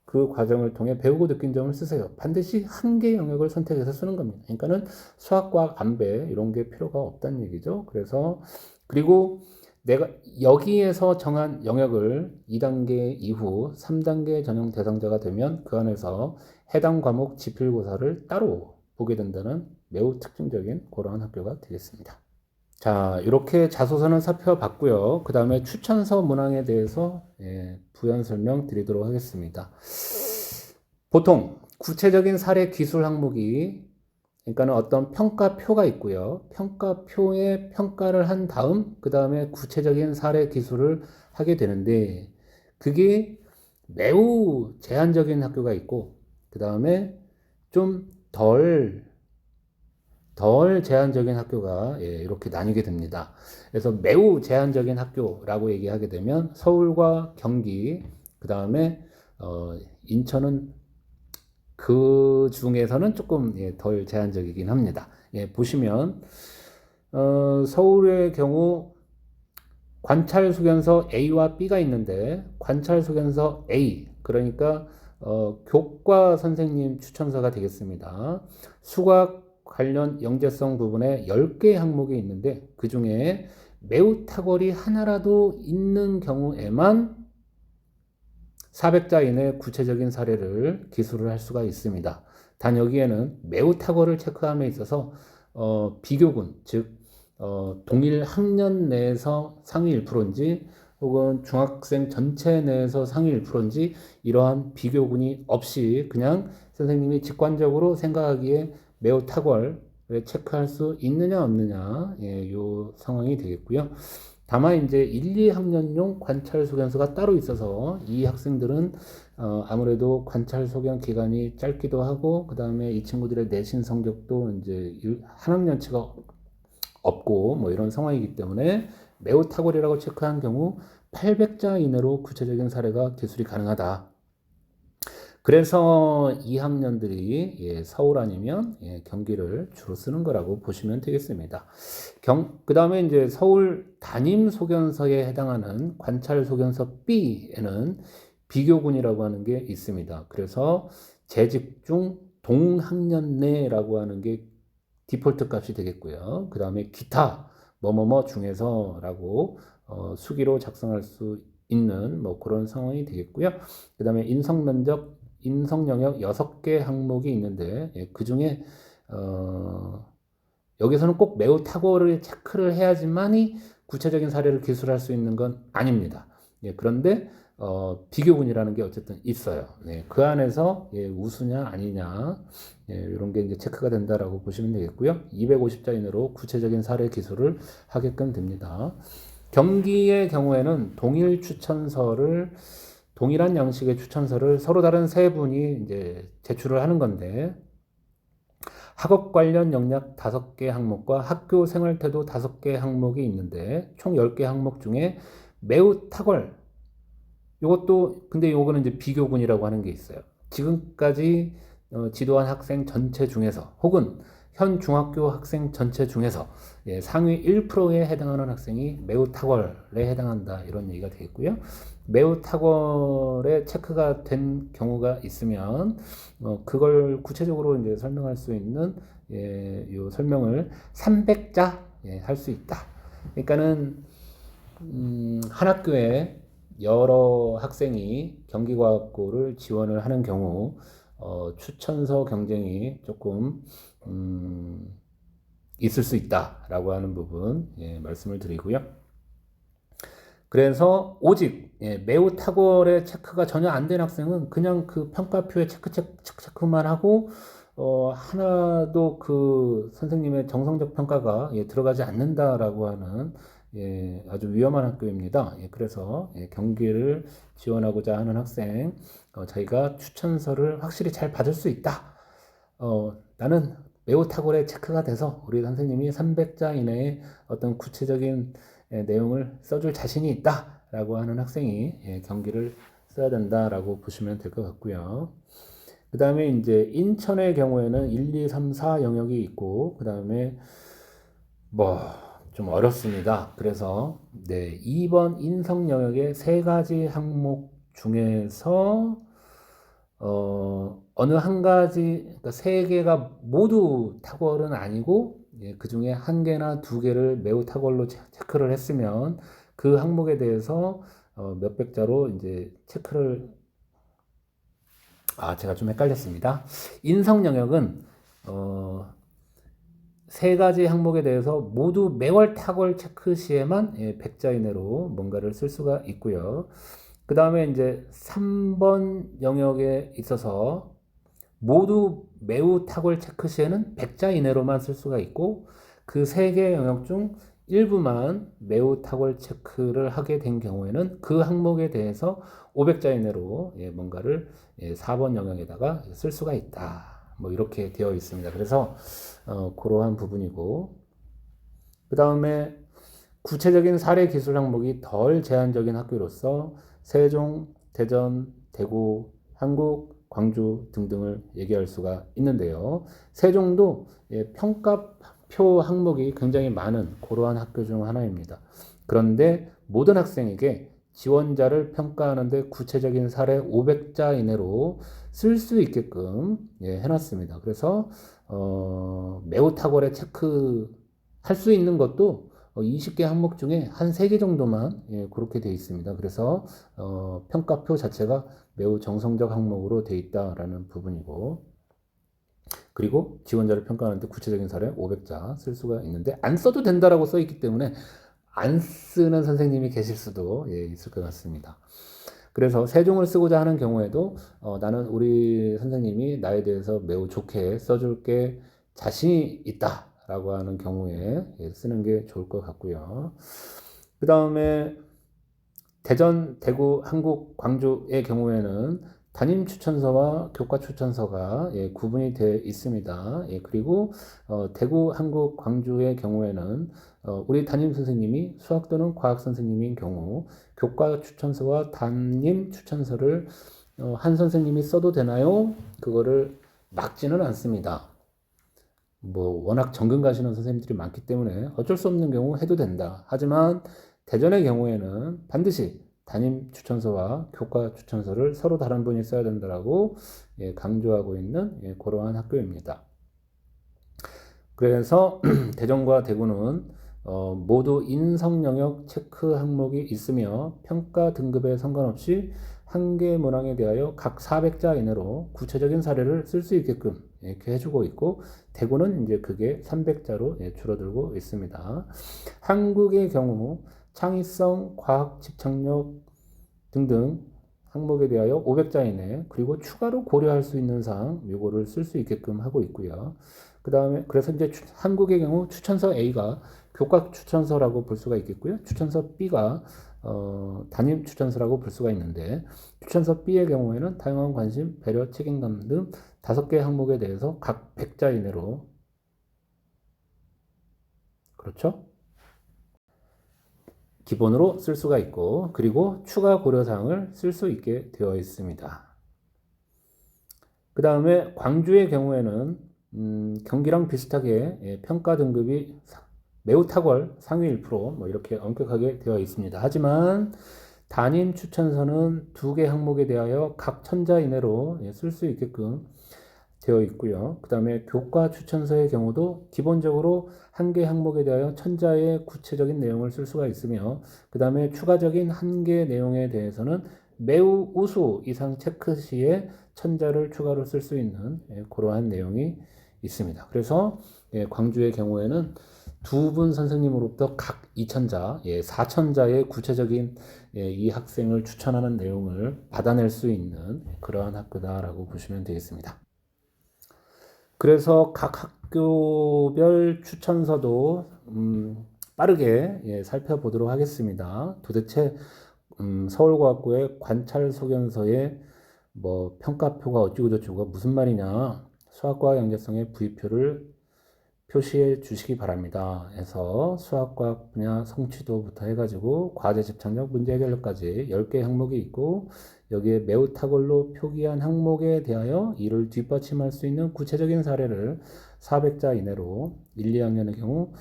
그 과정을 통해 배우고 느낀 점을 쓰세요. 반드시 한 개 영역을 선택해서 쓰는 겁니다. 그러니까는 수학, 과학, 안배 이런 게 필요가 없다는 얘기죠. 그래서 그리고 내가 여기에서 정한 영역을 2단계 이후 3단계 전형 대상자가 되면 그 안에서 해당 과목 지필고사를 따로 보게 된다는 매우 특징적인 그러한 학교가 되겠습니다. 자, 이렇게 자소서는 살펴봤고요. 그 다음에 추천서 문항에 대해서 부연 설명 드리도록 하겠습니다. 보통 구체적인 사례 기술 항목이 그러니까는 어떤 평가표가 있고요. 평가표에 평가를 한 다음 그 다음에 구체적인 사례 기술을 하게 되는데 그게 매우 제한적인 학교가 있고 그 다음에 좀 덜 제한적인 학교가 이렇게 나뉘게 됩니다. 그래서 매우 제한적인 학교라고 얘기하게 되면 서울과 경기, 그 다음에 인천은 그 중에서는 조금 덜 제한적이긴 합니다. 보시면 서울의 경우 관찰 소견서 A와 B가 있는데 관찰 소견서 A 그러니까 교과 선생님 추천서가 되겠습니다. 수학 관련 영재성 부분에 10개 항목이 있는데 그 중에 매우 탁월이 하나라도 있는 경우에만 400자 이내 구체적인 사례를 기술을 할 수가 있습니다. 단 여기에는 매우 탁월을 체크함에 있어서 비교군, 즉 동일 학년 내에서 상위 1%인지 혹은 중학생 전체 내에서 상위 1%인지 이러한 비교군이 없이 그냥 선생님이 직관적으로 생각하기에 매우 탁월을 체크할 수 있느냐 없느냐 요 상황이 되겠고요. 다만 이제 1, 2학년용 관찰 소견서가 따로 있어서 이 학생들은 아무래도 관찰 소견 기간이 짧기도 하고 그 다음에 이 친구들의 내신 성적도 이제 한 학년치가 없고 뭐 이런 상황이기 때문에 매우 탁월이라고 체크한 경우 800자 이내로 구체적인 사례가 기술이 가능하다. 그래서 2학년들이 서울 아니면 경기를 주로 쓰는 거라고 보시면 되겠습니다. 그 다음에 이제 서울 담임 소견서에 해당하는 관찰 소견서 B에는 비교군이라고 하는 게 있습니다. 그래서 재직 중 동학년 내라고 하는 게 디폴트 값이 되겠고요. 그 다음에 기타 뭐뭐뭐 중에서라고 수기로 작성할 수 있는 뭐 그런 상황이 되겠고요. 그 다음에 인성면적, 인성영역 6개 항목이 있는데 그 중에 여기서는 꼭 매우 탁월을 체크를 해야지만이 구체적인 사례를 기술할 수 있는 건 아닙니다. 그런데 비교군이라는 게 어쨌든 있어요. 그 안에서 우수냐 아니냐 이런 게 이제 체크가 된다라고 보시면 되겠고요. 250자 이내로 구체적인 사례 기술을 하게끔 됩니다. 경기의 경우에는 동일한 양식의 추천서를 서로 다른 세 분이 이제 제출을 하는 건데 학업 관련 역량 5개 항목과 학교 생활 태도 5개 항목이 있는데 총 10개 항목 중에 매우 탁월 요것도 근데 요거는 이제 비교군이라고 하는 게 있어요. 지금까지 지도한 학생 전체 중에서 혹은 현 중학교 학생 전체 중에서 상위 1%에 해당하는 학생이 매우 탁월에 해당한다 이런 얘기가 되겠고요. 매우 탁월에 체크가 된 경우가 있으면 그걸 구체적으로 이제 설명할 수 있는 요 설명을 300자 할 수 있다. 그러니까는 한 학교에 여러 학생이 경기과학고를 지원을 하는 경우 추천서 경쟁이 조금 있을 수 있다라고 하는 부분 말씀을 드리고요. 그래서 오직 매우 탁월의 체크가 전혀 안 된 학생은 그냥 그 평가표에 체크만 하고 하나도 그 선생님의 정성적 평가가 들어가지 않는다라고 하는 아주 위험한 학교입니다. 그래서 경기를 지원하고자 하는 학생 저희가 추천서를 확실히 잘 받을 수 있다. 나는 매우 탁월의 체크가 돼서 우리 선생님이 300자 이내에 어떤 구체적인 내용을 써줄 자신이 있다 라고 하는 학생이 경기를 써야 된다라고 보시면 될 것 같고요. 그 다음에 이제 인천의 경우에는 1, 2, 3, 4 영역이 있고, 그 다음에 좀 어렵습니다. 그래서 2번 인성 영역의 세 가지 항목 중에서 어느 한 가지, 그러니까 세 개가 모두 탁월은 아니고 그 중에 한 개나 두 개를 매우 탁월로 체크를 했으면 그 항목에 대해서 몇백 자로 이제 체크를 제가 좀 헷갈렸습니다. 인성 영역은 세 가지 항목에 대해서 모두 매월 탁월 체크 시에만 100자 이내로 뭔가를 쓸 수가 있고요. 그 다음에 이제 3번 영역에 있어서 모두 매우 탁월 체크 시에는 100자 이내로만 쓸 수가 있고, 그 세 개 영역 중 일부만 매우 탁월 체크를 하게 된 경우에는 그 항목에 대해서 500자 이내로 뭔가를 4번 영역에다가 쓸 수가 있다. 뭐 이렇게 되어 있습니다. 그래서 그러한 부분이고, 그 다음에 구체적인 사례 기술 항목이 덜 제한적인 학교로서 세종, 대전, 대구, 한국, 광주 등등을 얘기할 수가 있는데요. 세종도 평가표 항목이 굉장히 많은 그러한 학교 중 하나입니다. 그런데 모든 학생에게 지원자를 평가하는데 구체적인 사례 500자 이내로 쓸 수 있게끔 해놨습니다. 그래서 매우 탁월에 체크할 수 있는 것도 20개 항목 중에 한 3개 정도만 그렇게 되어 있습니다. 그래서 평가표 자체가 매우 정성적 항목으로 되어 있다라는 부분이고, 그리고 지원자를 평가하는데 구체적인 사례 500자 쓸 수가 있는데 안 써도 된다라고 써 있기 때문에 안 쓰는 선생님이 계실 수도 있을 것 같습니다. 그래서 세종을 쓰고자 하는 경우에도 나는 우리 선생님이 나에 대해서 매우 좋게 써줄게 자신이 있다 라고 하는 경우에 쓰는 게 좋을 것 같고요. 그 다음에 대전, 대구, 한국, 광주의 경우에는 담임 추천서와 교과 추천서가 구분이 되어 있습니다. 그리고 대구, 한국, 광주의 경우에는 우리 담임 선생님이 수학 또는 과학 선생님인 경우 교과 추천서와 담임 추천서를 한 선생님이 써도 되나요? 그거를 막지는 않습니다. 워낙 정근 가시는 선생님들이 많기 때문에 어쩔 수 없는 경우 해도 된다. 하지만 대전의 경우에는 반드시 담임 추천서와 교과 추천서를 서로 다른 분이 써야 된다라고 강조하고 있는 그러한 학교입니다. 그래서 대전과 대구는 모두 인성 영역 체크 항목이 있으며 평가 등급에 상관없이 한계 문항에 대하여 각 400자 이내로 구체적인 사례를 쓸 수 있게끔 이렇게 해주고 있고, 대구는 이제 그게 300자로 줄어들고 있습니다. 한국의 경우 창의성, 과학 집착력 등등 항목에 대하여 500자 이내, 그리고 추가로 고려할 수 있는 사항 요거를 쓸 수 있게끔 하고 있고요. 그 다음에 그래서 이제 한국의 경우 추천서 A가 교과 추천서라고 볼 수가 있겠고요. 추천서 B가 담임 추천서라고 볼 수가 있는데, 추천서 B의 경우에는 다양한 관심, 배려, 책임감 등 5개 항목에 대해서 각 100자 이내로, 그렇죠? 기본으로 쓸 수가 있고, 그리고 추가 고려사항을 쓸 수 있게 되어 있습니다. 그 다음에 광주의 경우에는 경기랑 비슷하게 평가 등급이 매우 탁월, 상위 1% 이렇게 엄격하게 되어 있습니다. 하지만 담임 추천서는 2개 항목에 대하여 각 1000자 이내로 쓸 수 있게끔 되어 있고요. 그 다음에 교과 추천서의 경우도 기본적으로 1개 항목에 대하여 1000자의 구체적인 내용을 쓸 수가 있으며, 그 다음에 추가적인 1개 내용에 대해서는 매우 우수 이상 체크 시에 1000자를 추가로 쓸 수 있는 그러한 내용이 있습니다. 그래서 광주의 경우에는 2분 선생님으로부터 각 2000자, 4000자의 구체적인 이 학생을 추천하는 내용을 받아낼 수 있는 그러한 학교다라고 보시면 되겠습니다. 그래서 각 학교별 추천서도 빠르게 살펴보도록 하겠습니다. 도대체 서울과학고의 관찰소견서에 평가표가 어찌고저찌고가 무슨 말이냐, 수학과학 연계성의 부위표를 표시해 주시기 바랍니다. 해서 수학과학 분야 성취도부터 해가지고 과제 집착력, 문제 해결력까지 10개 항목이 있고 여기에 매우 탁월로 표기한 항목에 대하여 이를 뒷받침할 수 있는 구체적인 사례를 400자 이내로 1, 2학년의 경우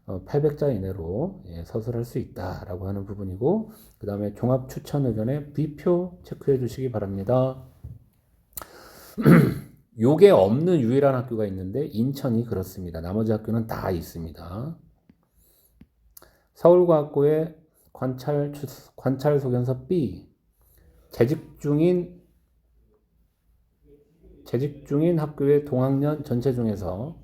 800자 이내로 서술할 수 있다라고 하는 부분이고 그 다음에 종합 추천 의견에 B표 체크해 주시기 바랍니다. 요게 없는 유일한 학교가 있는데 인천이 그렇습니다. 나머지 학교는 다 있습니다. 서울과학고의 관찰 소견서 B 재직 중인 학교의 동학년 전체 중에서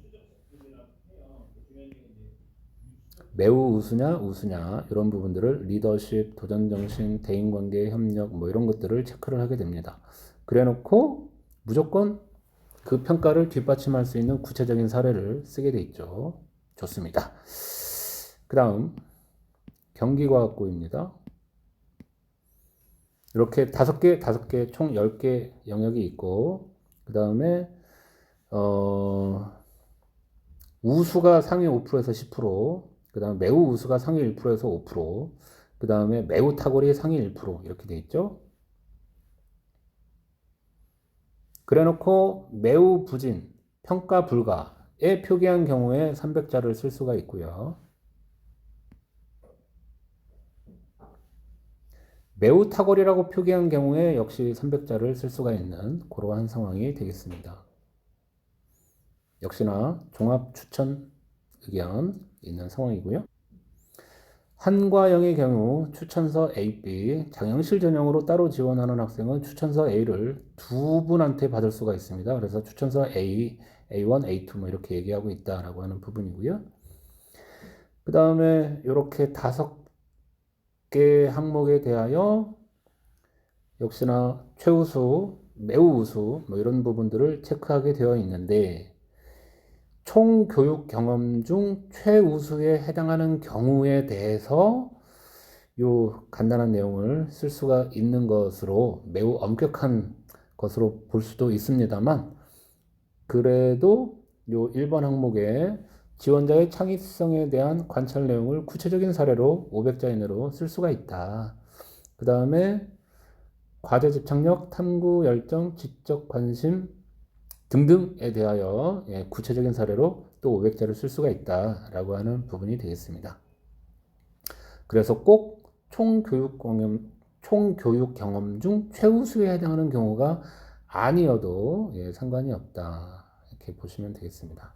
매우 우수냐 이런 부분들을 리더십, 도전정신, 대인관계, 협력 뭐 이런 것들을 체크를 하게 됩니다. 그래놓고 무조건 그 평가를 뒷받침할 수 있는 구체적인 사례를 쓰게 돼 있죠. 좋습니다. 그 다음 경기과학고입니다. 이렇게 5개 총 10개 영역이 있고 그 다음에 우수가 상위 5%에서 10%, 그 다음에 매우 우수가 상위 1%에서 5%, 그 다음에 매우 탁월이 상위 1% 이렇게 돼 있죠. 그래놓고 매우 부진, 평가 불가에 표기한 경우에 300자를 쓸 수가 있고요. 매우 탁월이라고 표기한 경우에 역시 300자를 쓸 수가 있는 그러한 상황이 되겠습니다. 역시나 종합 추천 의견 있는 상황이고요. 한과영의 경우 추천서 A, B, 장영실 전형으로 따로 지원하는 학생은 추천서 A를 두 분한테 받을 수가 있습니다. 그래서 추천서 A, A1, A2 뭐 이렇게 얘기하고 있다라고 하는 부분이고요. 그 다음에 이렇게 5개 항목에 대하여 역시나 최우수, 매우 우수 뭐 이런 부분들을 체크하게 되어 있는데 총 교육 경험 중 최우수에 해당하는 경우에 대해서 요 간단한 내용을 쓸 수가 있는 것으로 매우 엄격한 것으로 볼 수도 있습니다만 그래도 요 1번 항목에 지원자의 창의성에 대한 관찰 내용을 구체적인 사례로 500자 이내로 쓸 수가 있다. 그 다음에 과제 집착력, 탐구 열정, 지적 관심 등등에 대하여 구체적인 사례로 또 500자를 쓸 수가 있다라고 하는 부분이 되겠습니다. 그래서 꼭 총교육 경험 중 최우수에 해당하는 경우가 아니어도 상관이 없다. 이렇게 보시면 되겠습니다.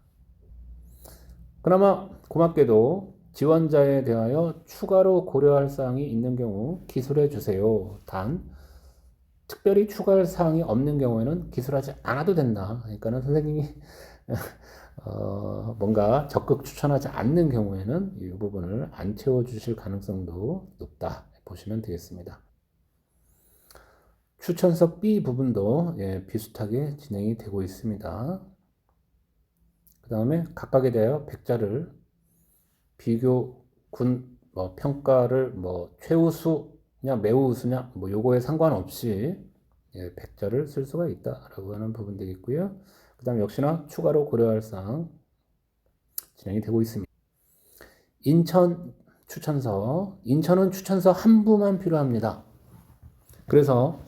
그나마 고맙게도 지원자에 대하여 추가로 고려할 사항이 있는 경우 기술해 주세요. 단 특별히 추가할 사항이 없는 경우에는 기술하지 않아도 된다. 그러니까는 선생님이 뭔가 적극 추천하지 않는 경우에는 이 부분을 안 채워주실 가능성도 높다 보시면 되겠습니다. 추천서 B 부분도 비슷하게 진행이 되고 있습니다. 그 다음에 각각에 대하여 100자를 비교 평가를 최우수냐 매우 우수냐 요거에 상관없이 100자를 쓸 수가 있다라고 하는 부분 되겠고요. 그 다음 역시나 추가로 고려할 사항 진행이 되고 있습니다. 인천 추천서. 인천은 추천서 한 부만 필요합니다. 그래서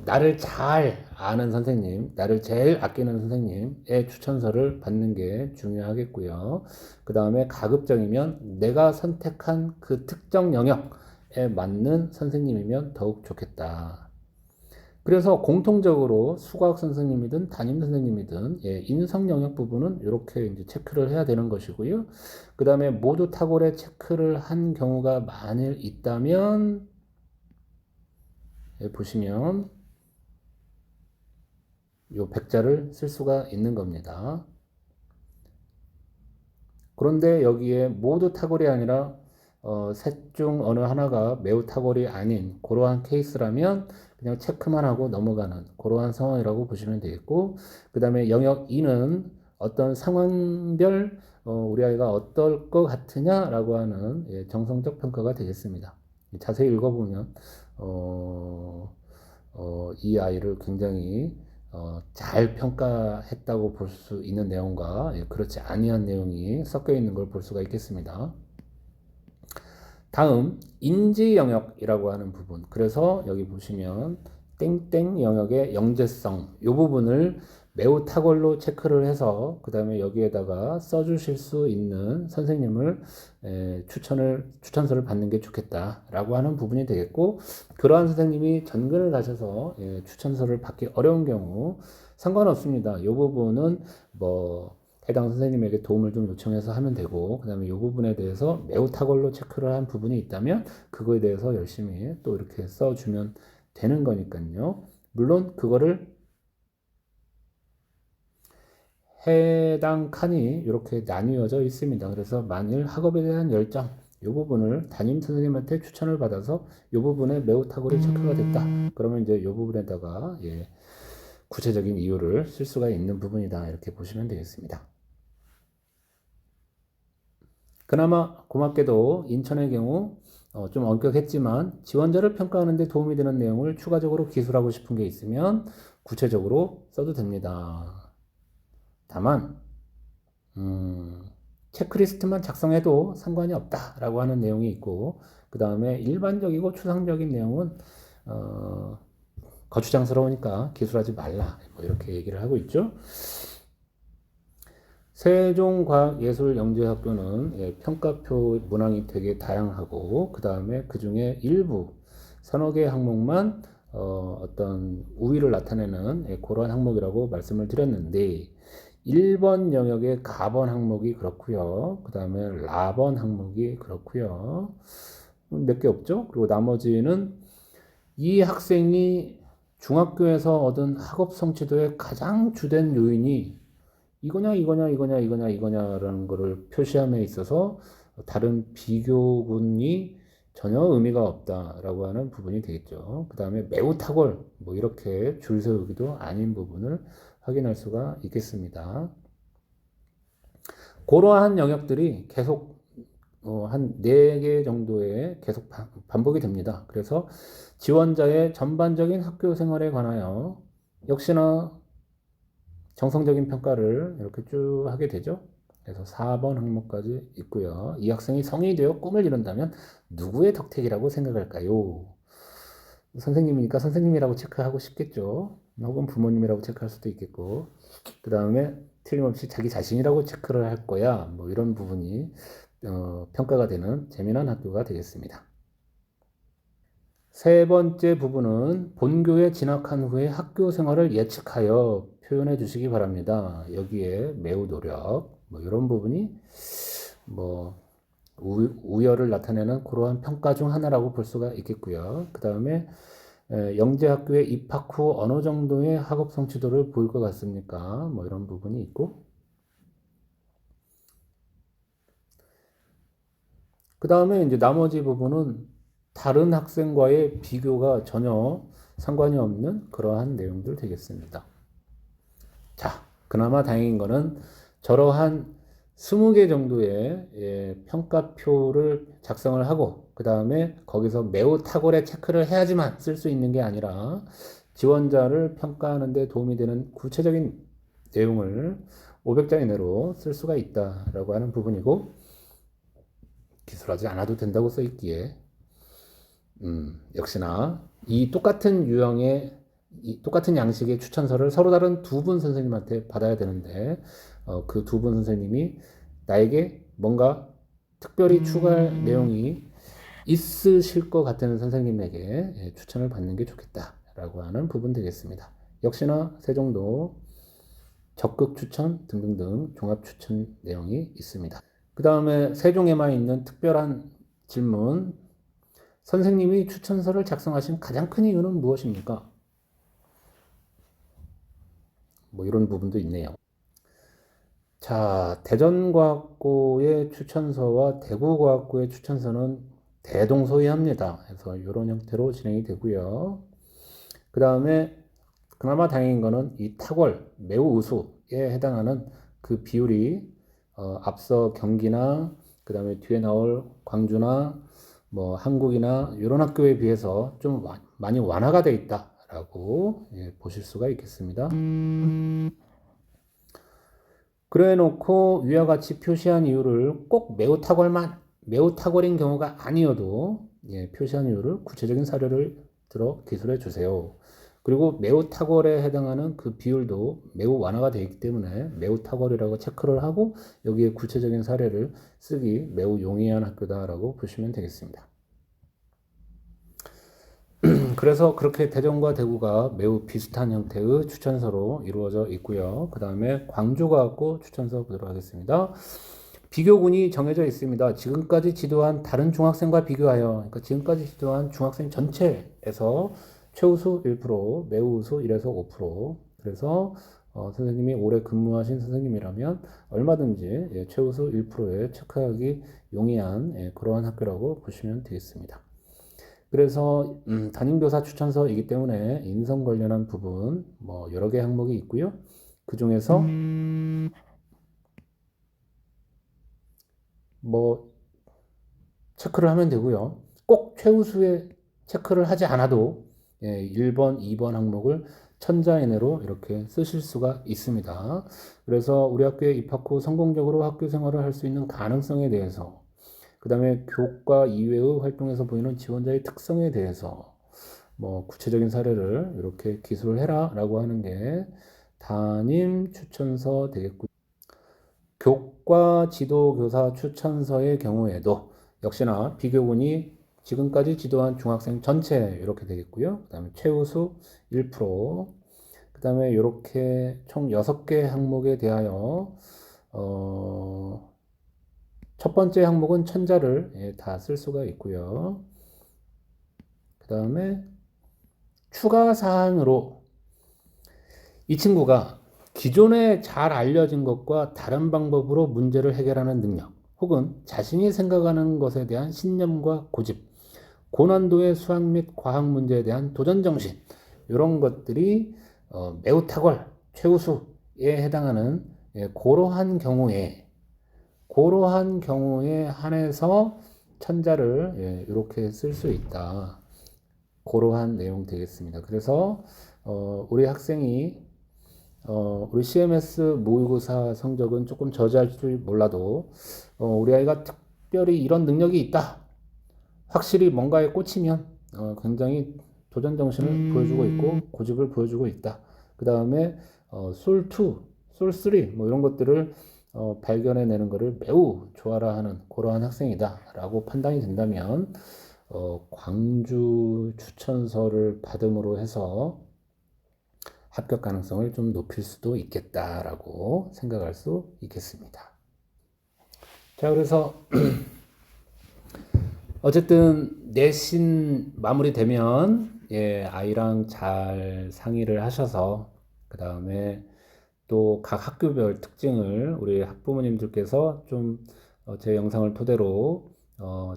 나를 잘 아는 선생님, 나를 제일 아끼는 선생님의 추천서를 받는 게 중요하겠고요. 그 다음에 가급적이면 내가 선택한 그 특정 영역에 맞는 선생님이면 더욱 좋겠다. 그래서 공통적으로 수학 선생님이든 담임 선생님이든 인성 영역 부분은 이렇게 이제 체크를 해야 되는 것이고요. 그 다음에 모두 탁월에 체크를 한 경우가 만일 있다면 보시면 요 100자를 쓸 수가 있는 겁니다. 그런데 여기에 모두 탁월이 아니라 셋 중 어느 하나가 매우 탁월이 아닌 그러한 케이스라면 그냥 체크만 하고 넘어가는 그러한 상황이라고 보시면 되겠고 그 다음에 영역 2는 어떤 상황별 우리 아이가 어떨 것 같으냐 라고 하는 정성적 평가가 되겠습니다. 자세히 읽어보면 이 아이를 굉장히 잘 평가했다고 볼 수 있는 내용과 그렇지 아니한 내용이 섞여 있는 걸 볼 수가 있겠습니다. 다음 인지 영역이라고 하는 부분. 그래서 여기 보시면 땡땡 영역의 영재성 이 부분을 매우 탁월로 체크를 해서 그 다음에 여기에다가 써주실 수 있는 선생님을 추천서를 받는 게 좋겠다라고 하는 부분이 되겠고, 그러한 선생님이 전근을 가셔서 추천서를 받기 어려운 경우 상관없습니다. 이 부분은 뭐 해당 선생님에게 도움을 좀 요청해서 하면 되고, 그 다음에 이 부분에 대해서 매우 탁월로 체크를 한 부분이 있다면 그거에 대해서 열심히 또 이렇게 써주면 되는 거니까요. 물론 그거를 해당 칸이 이렇게 나뉘어져 있습니다. 그래서 만일 학업에 대한 열정 이 부분을 담임 선생님한테 추천을 받아서 이 부분에 매우 탁월히 체크가 됐다. 그러면 이제 이 부분에다가 구체적인 이유를 쓸 수가 있는 부분이다. 이렇게 보시면 되겠습니다. 그나마 고맙게도 인천의 경우 좀 엄격했지만 지원자를 평가하는 데 도움이 되는 내용을 추가적으로 기술하고 싶은 게 있으면 구체적으로 써도 됩니다. 다만 체크리스트만 작성해도 상관이 없다라고 하는 내용이 있고, 그 다음에 일반적이고 추상적인 내용은 거추장스러우니까 기술하지 말라, 뭐 이렇게 얘기를 하고 있죠. 세종과학예술영재학교는 평가표 문항이 되게 다양하고, 그 다음에 그 중에 일부 서너 개 항목만 어떤 우위를 나타내는 그런 항목이라고 말씀을 드렸는데, 1번 영역의 가번 항목이 그렇고요. 그 다음에 라번 항목이 그렇고요. 몇 개 없죠? 그리고 나머지는 이 학생이 중학교에서 얻은 학업 성취도의 가장 주된 요인이 이거냐라는 것을 표시함에 있어서 다른 비교군이 전혀 의미가 없다라고 하는 부분이 되겠죠. 그 다음에 매우 탁월, 뭐 이렇게 줄 세우기도 아닌 부분을 확인할 수가 있겠습니다. 그러한 영역들이 계속 한 4개 정도의 계속 반복이 됩니다. 그래서 지원자의 전반적인 학교 생활에 관하여 역시나 정성적인 평가를 이렇게 쭉 하게 되죠. 그래서 4번 항목까지 있고요. 이 학생이 성인이 되어 꿈을 이룬다면 누구의 덕택이라고 생각할까요? 선생님이니까 선생님이라고 체크하고 싶겠죠. 혹은 부모님이라고 체크할 수도 있겠고, 그 다음에 틀림없이 자기 자신이라고 체크를 할 거야. 뭐 이런 부분이 평가가 되는 재미난 학교가 되겠습니다. 세 번째 부분은 본교에 진학한 후에 학교 생활을 예측하여 표현해 주시기 바랍니다. 여기에 매우 노력, 뭐 이런 부분이 뭐 우열을 나타내는 그러한 평가 중 하나라고 볼 수가 있겠고요. 그 다음에 영재학교에 입학 후 어느 정도의 학업 성취도를 보일 것 같습니까? 뭐 이런 부분이 있고, 그 다음에 이제 나머지 부분은 다른 학생과의 비교가 전혀 상관이 없는 그러한 내용들 되겠습니다. 자, 그나마 다행인 거는 저러한 20개 정도의 평가표를 작성을 하고, 그 다음에 거기서 매우 탁월의 체크를 해야지만 쓸 수 있는 게 아니라 지원자를 평가하는 데 도움이 되는 구체적인 내용을 500자 이내로 쓸 수가 있다라고 하는 부분이고, 기술하지 않아도 된다고 써 있기에 역시나 이 똑같은 유형의 이 똑같은 양식의 추천서를 서로 다른 두 분 선생님한테 받아야 되는데 그 두 분 선생님이 나에게 뭔가 특별히 추가할 내용이 있으실 것 같은 선생님에게 추천을 받는 게 좋겠다라고 하는 부분 되겠습니다. 역시나 세종도 적극 추천 등등등 종합 추천 내용이 있습니다. 그 다음에 세종에만 있는 특별한 질문, 선생님이 추천서를 작성하신 가장 큰 이유는 무엇입니까? 뭐 이런 부분도 있네요. 자, 대전과학고의 추천서와 대구과학고의 추천서는 대동소이합니다. 그래서 이런 형태로 진행이 되고요. 그 다음에 그나마 다행인 거는 이 탁월, 매우 우수에 해당하는 그 비율이 앞서 경기나 그 다음에 뒤에 나올 광주나 뭐 한국이나 이런 학교에 비해서 좀 많이 완화가 돼 있다 라고 보실 수가 있겠습니다. 그래 놓고 위와 같이 표시한 이유를 꼭 매우 탁월인 경우가 아니어도 표시한 이유를 구체적인 사례를 들어 기술해 주세요. 그리고 매우 탁월에 해당하는 그 비율도 매우 완화가 되어 있기 때문에 매우 탁월이라고 체크를 하고 여기에 구체적인 사례를 쓰기 매우 용이한 학교다라고 보시면 되겠습니다. 그래서 그렇게 대전과 대구가 매우 비슷한 형태의 추천서로 이루어져 있고요. 그 다음에 광주과학고 추천서 보도록 하겠습니다. 비교군이 정해져 있습니다. 지금까지 지도한 다른 중학생과 비교하여, 그러니까 지금까지 지도한 중학생 전체에서 최우수 1%, 매우수 1에서 5%. 그래서 선생님이 오래 근무하신 선생님이라면 얼마든지 최우수 1%에 체크하기 용이한 그러한 학교라고 보시면 되겠습니다. 그래서 담임교사 추천서이기 때문에 인성 관련한 부분 여러 개 항목이 있고요. 그 중에서 체크를 하면 되고요. 꼭 최우수에 체크를 하지 않아도 1번, 2번 항목을 천자이내로 이렇게 쓰실 수가 있습니다. 그래서 우리 학교에 입학 후 성공적으로 학교 생활을 할 수 있는 가능성에 대해서, 그 다음에 교과 이외의 활동에서 보이는 지원자의 특성에 대해서 구체적인 사례를 이렇게 기술을 해라 라고 하는 게 담임 추천서 되겠고요. 교과 지도교사 추천서의 경우에도 역시나 비교군이 지금까지 지도한 중학생 전체 이렇게 되겠고요. 그 다음에 최우수 1%, 그 다음에 이렇게 총 6개 항목에 대하여 첫 번째 항목은 천자를 다 쓸 수가 있고요. 그 다음에 추가 사항으로 이 친구가 기존에 잘 알려진 것과 다른 방법으로 문제를 해결하는 능력, 혹은 자신이 생각하는 것에 대한 신념과 고집, 고난도의 수학 및 과학 문제에 대한 도전 정신, 이런 것들이 매우 탁월, 최우수에 해당하는 그러한 경우에 한해서 천자를 이렇게 쓸 수 있다. 그러한 내용 되겠습니다. 그래서 우리 학생이 우리 CMS 모의고사 성적은 조금 저조할 줄 몰라도 우리 아이가 특별히 이런 능력이 있다. 확실히 뭔가에 꽂히면 굉장히 도전 정신을 보여주고 있고 고집을 보여주고 있다. 그 다음에 솔2, 솔3 이런 것들을 발견해내는 것을 매우 좋아라 하는 그러한 학생이다 라고 판단이 된다면 광주 추천서를 받음으로 해서 합격 가능성을 좀 높일 수도 있겠다라고 생각할 수 있겠습니다. 자, 그래서 어쨌든 내신 마무리되면 아이랑 잘 상의를 하셔서 그 다음에 또 각 학교별 특징을 우리 학부모님들께서 좀 제 영상을 토대로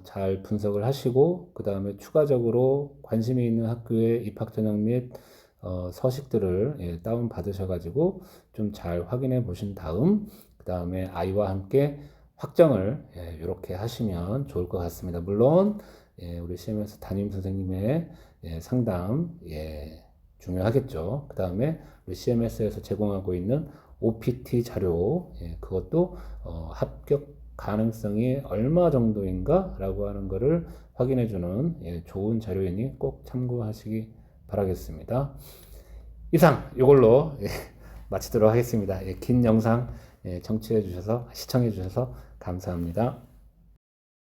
잘 분석을 하시고 그 다음에 추가적으로 관심이 있는 학교의 입학 전형 및 서식들을 다운 받으셔가지고 좀 잘 확인해 보신 다음 그 다음에 아이와 함께 확정을 이렇게 하시면 좋을 것 같습니다. 물론 우리 CMS 담임 선생님의 상담 중요하겠죠. 그 다음에 우리 CMS에서 제공하고 있는 OPT 자료 그것도 합격 가능성이 얼마 정도인가 라고 하는 것을 확인해 주는 좋은 자료이니 꼭 참고하시기 바라겠습니다. 이상 이걸로 마치도록 하겠습니다. 긴 영상 시청해 주셔서 감사합니다.